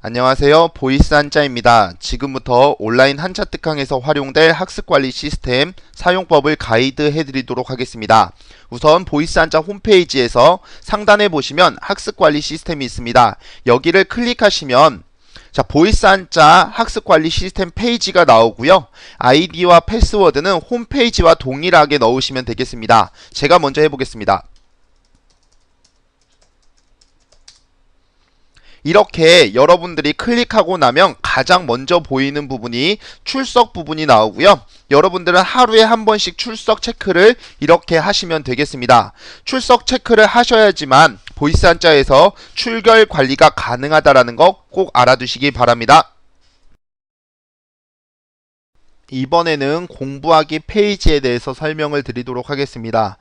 안녕하세요. 보이스 한자입니다. 지금부터 온라인 한자 특강에서 활용될 학습관리 시스템 사용법을 가이드 해드리도록 하겠습니다. 우선 보이스 한자 홈페이지에서 상단에 보시면 학습관리 시스템이 있습니다. 여기를 클릭하시면 보이스 한자 학습관리 시스템 페이지가 나오고요. 아이디와 패스워드는 홈페이지와 동일하게 넣으시면 되겠습니다. 제가 먼저 해보겠습니다. 이렇게 여러분들이 클릭하고 나면 가장 먼저 보이는 부분이 출석 부분이 나오고요. 여러분들은 하루에 한 번씩 출석 체크를 이렇게 하시면 되겠습니다. 출석 체크를 하셔야지만 보이스 한자에서 출결 관리가 가능하다는 거 꼭 알아두시기 바랍니다. 이번에는 공부하기 페이지에 대해서 설명을 드리도록 하겠습니다.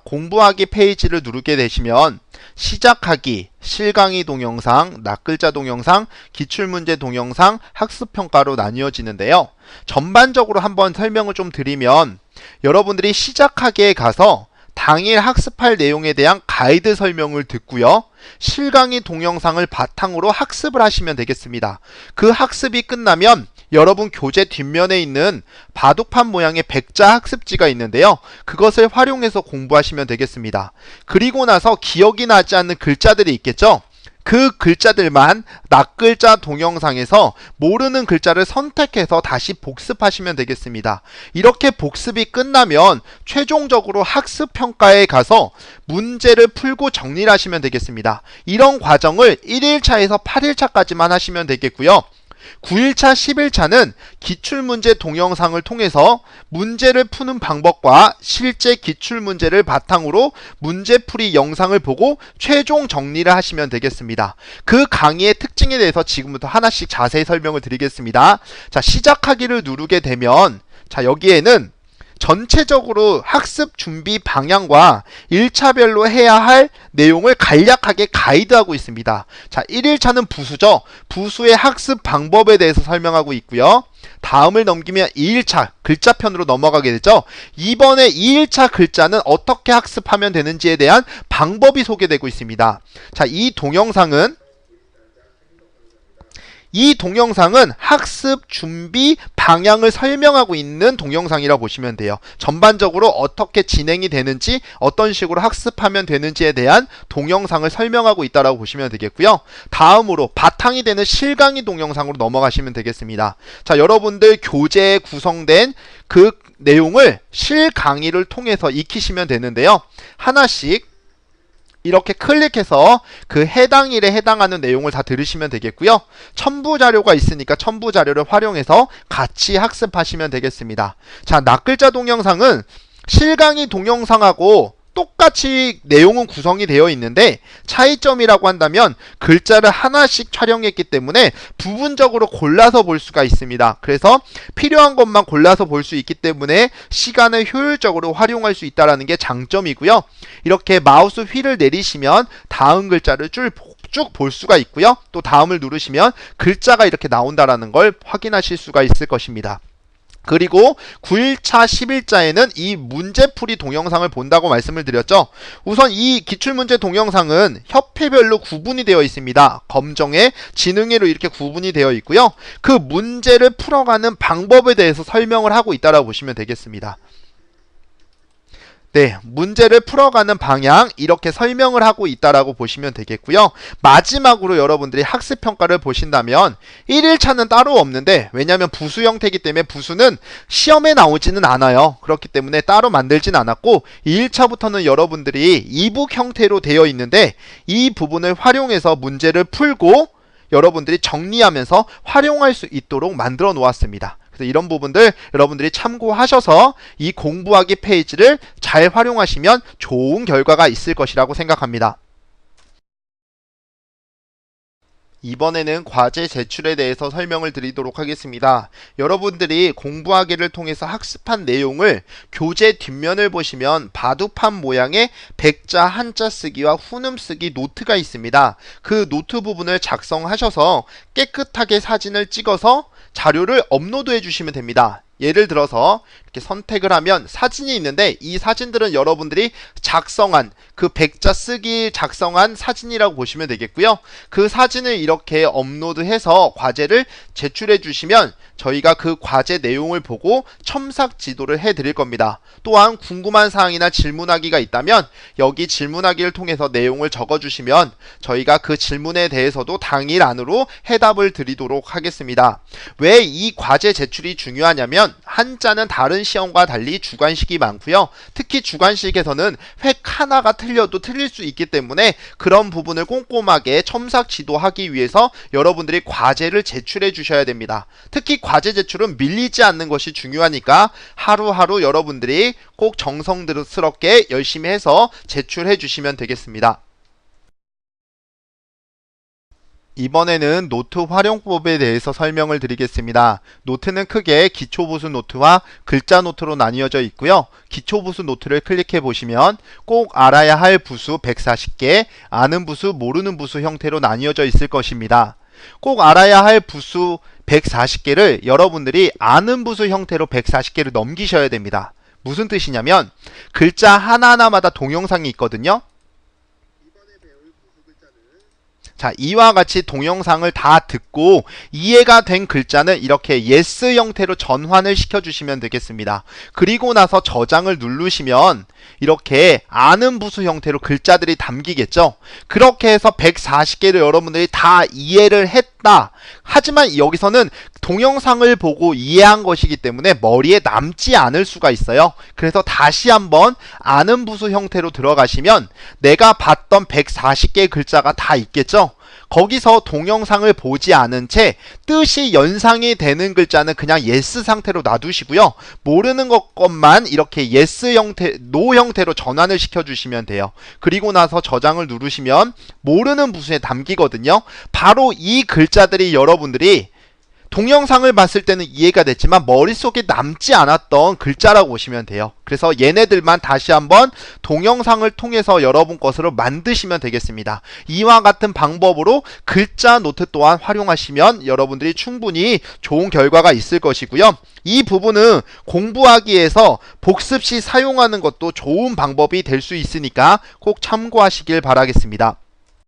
공부하기 페이지를 누르게 되시면 시작하기, 실강의 동영상, 낱글자 동영상, 기출문제 동영상, 학습평가로 나뉘어지는데요. 전반적으로 한번 설명을 좀 드리면 여러분들이 시작하기에 가서 당일 학습할 내용에 대한 가이드 설명을 듣고요. 실강의 동영상을 바탕으로 학습을 하시면 되겠습니다. 그 학습이 끝나면 여러분 교재 뒷면에 있는 바둑판 모양의 백자 학습지가 있는데요. 그것을 활용해서 공부하시면 되겠습니다. 그리고 나서 기억이 나지 않는 글자들이 있겠죠. 그 글자들만 낱글자 동영상에서 모르는 글자를 선택해서 다시 복습하시면 되겠습니다. 이렇게 복습이 끝나면 최종적으로 학습평가에 가서 문제를 풀고 정리를 하시면 되겠습니다. 이런 과정을 1일차에서 8일차까지만 하시면 되겠고요. 9일차, 10일차는 기출문제 동영상을 통해서 문제를 푸는 방법과 실제 기출문제를 바탕으로 문제풀이 영상을 보고 최종 정리를 하시면 되겠습니다. 그 강의의 특징에 대해서 지금부터 하나씩 자세히 설명을 드리겠습니다. 시작하기를 누르게 되면 여기에는 전체적으로 학습 준비 방향과 1차별로 해야 할 내용을 간략하게 가이드하고 있습니다. 1일차는 부수죠. 부수의 학습 방법에 대해서 설명하고 있고요. 다음을 넘기면 2일차 글자편으로 넘어가게 되죠. 이번에 2일차 글자는 어떻게 학습하면 되는지에 대한 방법이 소개되고 있습니다. 이 동영상은 학습 준비 방향을 설명하고 있는 동영상이라고 보시면 돼요. 전반적으로 어떻게 진행이 되는지, 어떤 식으로 학습하면 되는지에 대한 동영상을 설명하고 있다고 보시면 되겠고요. 다음으로 바탕이 되는 실강의 동영상으로 넘어가시면 되겠습니다. 여러분들 교재에 구성된 그 내용을 실강의를 통해서 익히시면 되는데요. 하나씩 이렇게 클릭해서 그 해당 일에 해당하는 내용을 다 들으시면 되겠고요. 첨부 자료가 있으니까 첨부 자료를 활용해서 같이 학습하시면 되겠습니다. 낱글자 동영상은 실강의 동영상하고 똑같이 내용은 구성이 되어 있는데 차이점이라고 한다면 글자를 하나씩 촬영했기 때문에 부분적으로 골라서 볼 수가 있습니다. 그래서 필요한 것만 골라서 볼 수 있기 때문에 시간을 효율적으로 활용할 수 있다는 게 장점이고요. 이렇게 마우스 휠을 내리시면 다음 글자를 쭉 볼 수가 있고요. 또 다음을 누르시면 글자가 이렇게 나온다는 걸 확인하실 수가 있을 것입니다. 그리고 9일차, 10일자에는 이 문제풀이 동영상을 본다고 말씀을 드렸죠. 우선 이 기출문제 동영상은 협회별로 구분이 되어 있습니다. 검정에, 지능회로 이렇게 구분이 되어 있고요. 그 문제를 풀어가는 방법에 대해서 설명을 하고 있다고 보시면 되겠습니다. 문제를 풀어가는 방향 이렇게 설명을 하고 있다라고 보시면 되겠고요. 마지막으로 여러분들이 학습평가를 보신다면 1일차는 따로 없는데 왜냐하면 부수 형태이기 때문에 부수는 시험에 나오지는 않아요. 그렇기 때문에 따로 만들진 않았고 2일차부터는 여러분들이 이북 형태로 되어 있는데 이 부분을 활용해서 문제를 풀고 여러분들이 정리하면서 활용할 수 있도록 만들어 놓았습니다. 그래서 이런 부분들 여러분들이 참고하셔서 이 공부하기 페이지를 잘 활용하시면 좋은 결과가 있을 것이라고 생각합니다. 이번에는 과제 제출에 대해서 설명을 드리도록 하겠습니다. 여러분들이 공부하기를 통해서 학습한 내용을 교재 뒷면을 보시면 바둑판 모양의 백자 한자 쓰기와 훈음 쓰기 노트가 있습니다. 그 노트 부분을 작성하셔서 깨끗하게 사진을 찍어서 자료를 업로드해 주시면 됩니다. 예를 들어서 이렇게 선택을 하면 사진이 있는데 이 사진들은 여러분들이 작성한 그 백자 쓰기 작성한 사진이라고 보시면 되겠고요. 그 사진을 이렇게 업로드해서 과제를 제출해 주시면 저희가 그 과제 내용을 보고 첨삭 지도를 해 드릴 겁니다. 또한 궁금한 사항이나 질문하기가 있다면 여기 질문하기를 통해서 내용을 적어 주시면 저희가 그 질문에 대해서도 당일 안으로 해답을 드리도록 하겠습니다. 왜 이 과제 제출이 중요하냐면 한자는 다른 시험과 달리 주관식이 많고요. 특히 주관식에서는 획 하나가 틀려도 틀릴 수 있기 때문에 그런 부분을 꼼꼼하게 첨삭 지도하기 위해서 여러분들이 과제를 제출해 주셔야 됩니다. 특히 과제 제출은 밀리지 않는 것이 중요하니까 하루하루 여러분들이 꼭 정성스럽게 열심히 해서 제출해 주시면 되겠습니다. 이번에는 노트 활용법에 대해서 설명을 드리겠습니다. 노트는 크게 기초부수 노트와 글자 노트로 나뉘어져 있고요. 기초부수 노트를 클릭해 보시면 꼭 알아야 할 부수 140개, 아는 부수, 모르는 부수 형태로 나뉘어져 있을 것입니다. 꼭 알아야 할 부수 140개를 여러분들이 아는 부수 형태로 140개를 넘기셔야 됩니다. 무슨 뜻이냐면 글자 하나하나마다 동영상이 있거든요. 자, 이와 같이 동영상을 다 듣고 이해가 된 글자는 이렇게 yes 형태로 전환을 시켜주시면 되겠습니다. 그리고 나서 저장을 누르시면 이렇게 아는 부수 형태로 글자들이 담기겠죠. 그렇게 해서 140개를 여러분들이 다 이해를 했다. 하지만 여기서는 동영상을 보고 이해한 것이기 때문에 머리에 남지 않을 수가 있어요. 그래서 다시 한번 아는 부수 형태로 들어가시면 내가 봤던 140개의 글자가 다 있겠죠. 거기서 동영상을 보지 않은 채 뜻이 연상이 되는 글자는 그냥 yes 상태로 놔두시고요. 모르는 것만 이렇게 yes 형태, no 형태로 전환을 시켜주시면 돼요. 그리고 나서 저장을 누르시면 모르는 부수에 담기거든요. 바로 이 글자들이 여러분들이 동영상을 봤을 때는 이해가 됐지만 머릿속에 남지 않았던 글자라고 보시면 돼요. 그래서 얘네들만 다시 한번 동영상을 통해서 여러분 것으로 만드시면 되겠습니다. 이와 같은 방법으로 글자 노트 또한 활용하시면 여러분들이 충분히 좋은 결과가 있을 것이고요. 이 부분은 공부하기에서 복습 시 사용하는 것도 좋은 방법이 될 수 있으니까 꼭 참고하시길 바라겠습니다.